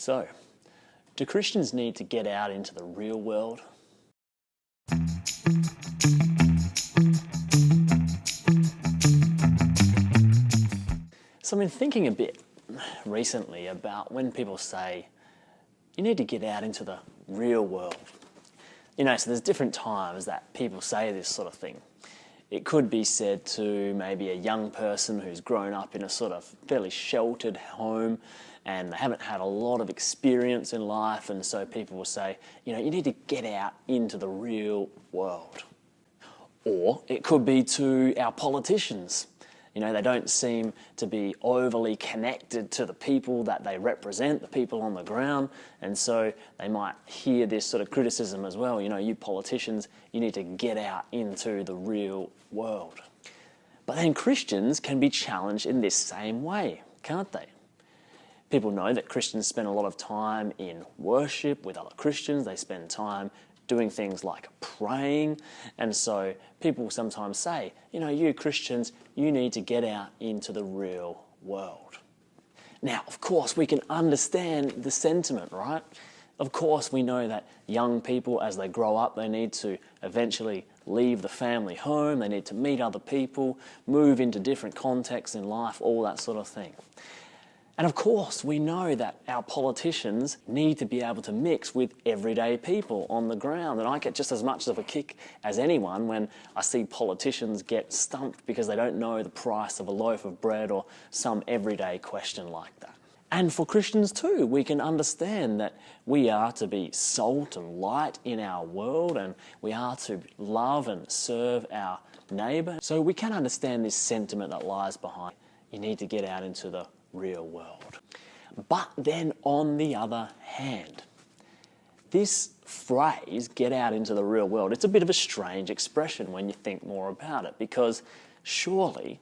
So, do Christians need to get out into the real world? So I've been thinking a bit recently about when people say, you need to get out into the real world. So there's different times that people say this sort of thing. It could be said to maybe a young person who's grown up in a sort of fairly sheltered home and they haven't had a lot of experience in life, and so people will say, you need to get out into the real world. Or it could be to our politicians. They don't seem to be overly connected to the people that they represent, the people on the ground, and so they might hear this sort of criticism as well. You politicians, you need to get out into the real world. But then Christians can be challenged in this same way, can't they? People know that Christians spend a lot of time in worship with other Christians. They spend time doing things like praying. And so people sometimes say, you Christians, you need to get out into the real world. Now, of course, we can understand the sentiment, right? Of course, we know that young people, as they grow up, they need to eventually leave the family home. They need to meet other people, move into different contexts in life, all that sort of thing. And of course, we know that our politicians need to be able to mix with everyday people on the ground. And I get just as much of a kick as anyone when I see politicians get stumped because they don't know the price of a loaf of bread or some everyday question like that. And for Christians too, we can understand that we are to be salt and light in our world, and we are to love and serve our neighbour. So we can understand this sentiment that lies behind. You need to get out into the real world. But then on the other hand, this phrase, get out into the real world, it's a bit of a strange expression when you think more about it, because surely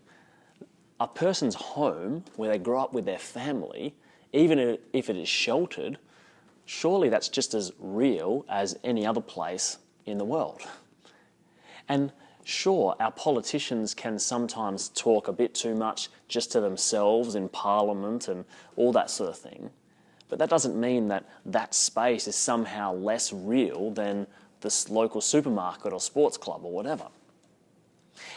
a person's home where they grow up with their family, even if it is sheltered, surely that's just as real as any other place in the world. And sure, our politicians can sometimes talk a bit too much just to themselves in Parliament and all that sort of thing. But that doesn't mean that that space is somehow less real than this local supermarket or sports club or whatever.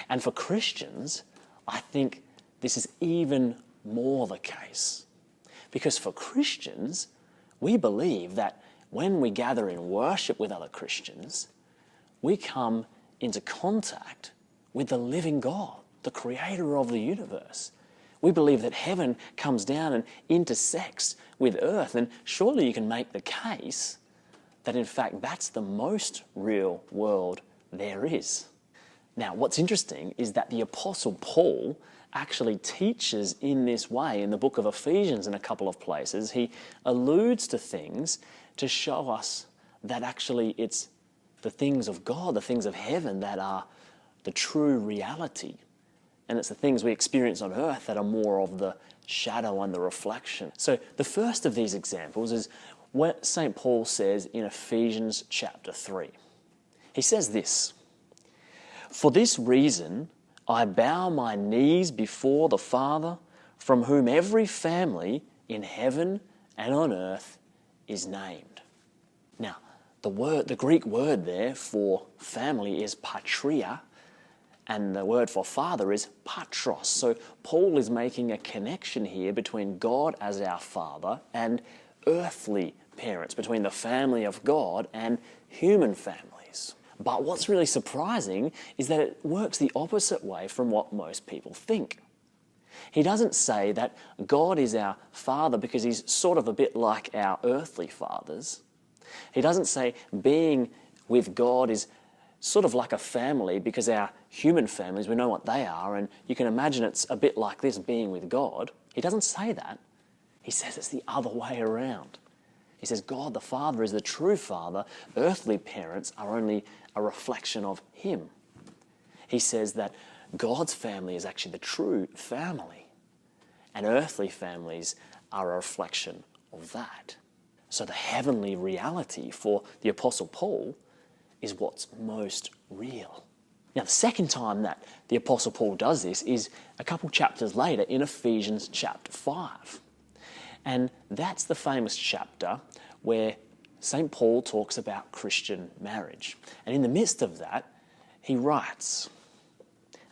And for Christians, I think this is even more the case. Because for Christians, we believe that when we gather in worship with other Christians, we come into contact with the living God, the creator of the universe. We believe that heaven comes down and intersects with earth, and surely you can make the case that in fact that's the most real world there is. Now, what's interesting is that the Apostle Paul actually teaches in this way in the book of Ephesians in a couple of places. He alludes to things to show us that actually it's the things of God, the things of heaven that are the true reality. And it's the things we experience on earth that are more of the shadow and the reflection. So the first of these examples is what St. Paul says in Ephesians chapter 3. He says this, "For this reason I bow my knees before the Father, from whom every family in heaven and on earth is named." Now, the Greek word there for family is patria, and the word for father is patros. So Paul is making a connection here between God as our father and earthly parents, between the family of God and human families. But what's really surprising is that it works the opposite way from what most people think. He doesn't say that God is our father because he's sort of a bit like our earthly fathers. He doesn't say being with God is sort of like a family because our human families, we know what they are, and you can imagine it's a bit like this being with God. He doesn't say that. He says it's the other way around. He says God the Father is the true Father. Earthly parents are only a reflection of him. He says that God's family is actually the true family, and earthly families are a reflection of that. So the heavenly reality for the Apostle Paul is what's most real. Now, the second time that the Apostle Paul does this is a couple chapters later in Ephesians chapter 5. And that's the famous chapter where St. Paul talks about Christian marriage. And in the midst of that, he writes,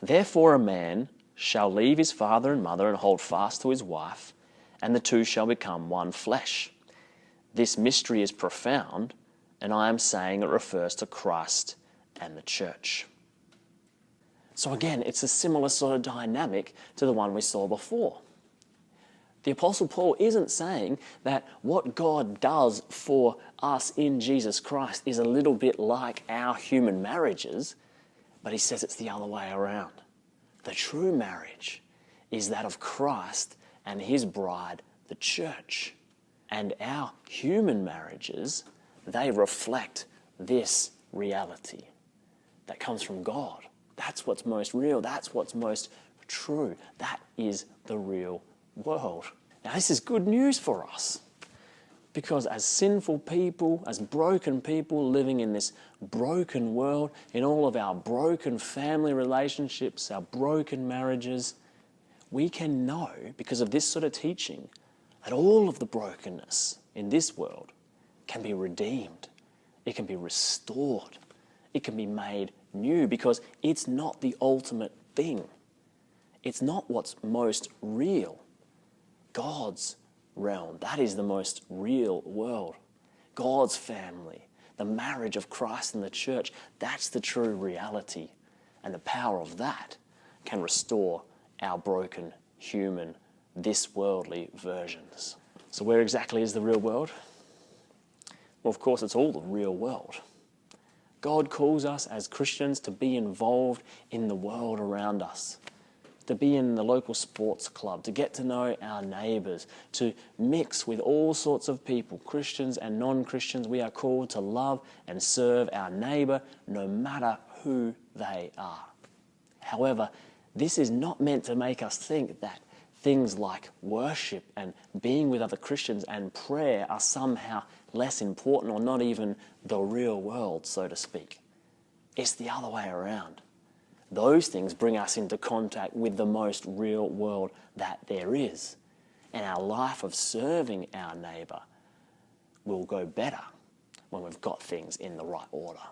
"Therefore a man shall leave his father and mother and hold fast to his wife, and the two shall become one flesh. This mystery is profound, and I am saying it refers to Christ and the church." So again, it's a similar sort of dynamic to the one we saw before. The Apostle Paul isn't saying that what God does for us in Jesus Christ is a little bit like our human marriages, but he says it's the other way around. The true marriage is that of Christ and his bride, the church. And our human marriages, they reflect this reality that comes from God. That's what's most real. That's what's most true. That is the real world. Now, this is good news for us because as sinful people, as broken people living in this broken world, in all of our broken family relationships, our broken marriages, we can know, because of this sort of teaching, that all of the brokenness in this world can be redeemed. It can be restored. It can be made new because it's not the ultimate thing. It's not what's most real. God's realm, that is the most real world. God's family, the marriage of Christ and the church, that's the true reality. And the power of that can restore our broken human, this worldly versions. So where exactly is the real world? Well, of course, it's all the real world. God calls us as Christians to be involved in the world around us, to be in the local sports club, to get to know our neighbours, to mix with all sorts of people, Christians and non-Christians. We are called to love and serve our neighbour no matter who they are. However, this is not meant to make us think that things like worship and being with other Christians and prayer are somehow less important or not even the real world, so to speak. It's the other way around. Those things bring us into contact with the most real world that there is. And our life of serving our neighbour will go better when we've got things in the right order.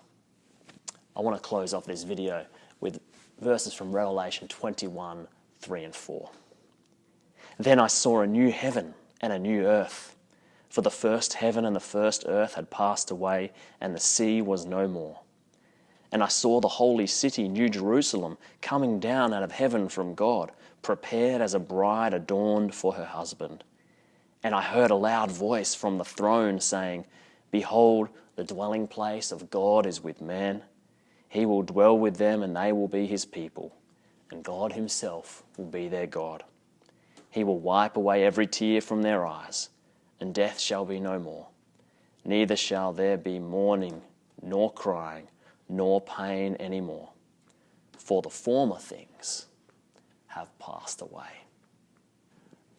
I want to close off this video with verses from Revelation 21, 3 and 4. "Then I saw a new heaven and a new earth, for the first heaven and the first earth had passed away, and the sea was no more. And I saw the holy city, New Jerusalem, coming down out of heaven from God, prepared as a bride adorned for her husband. And I heard a loud voice from the throne saying, 'Behold, the dwelling place of God is with man. He will dwell with them, and they will be his people, and God himself will be their God. He will wipe away every tear from their eyes, and death shall be no more. Neither shall there be mourning, nor crying, nor pain any more, for the former things have passed away.'"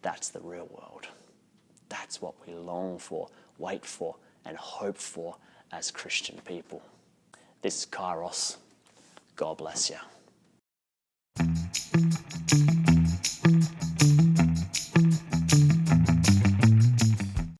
That's the real world. That's what we long for, wait for, and hope for as Christian people. This is Kairos. God bless you.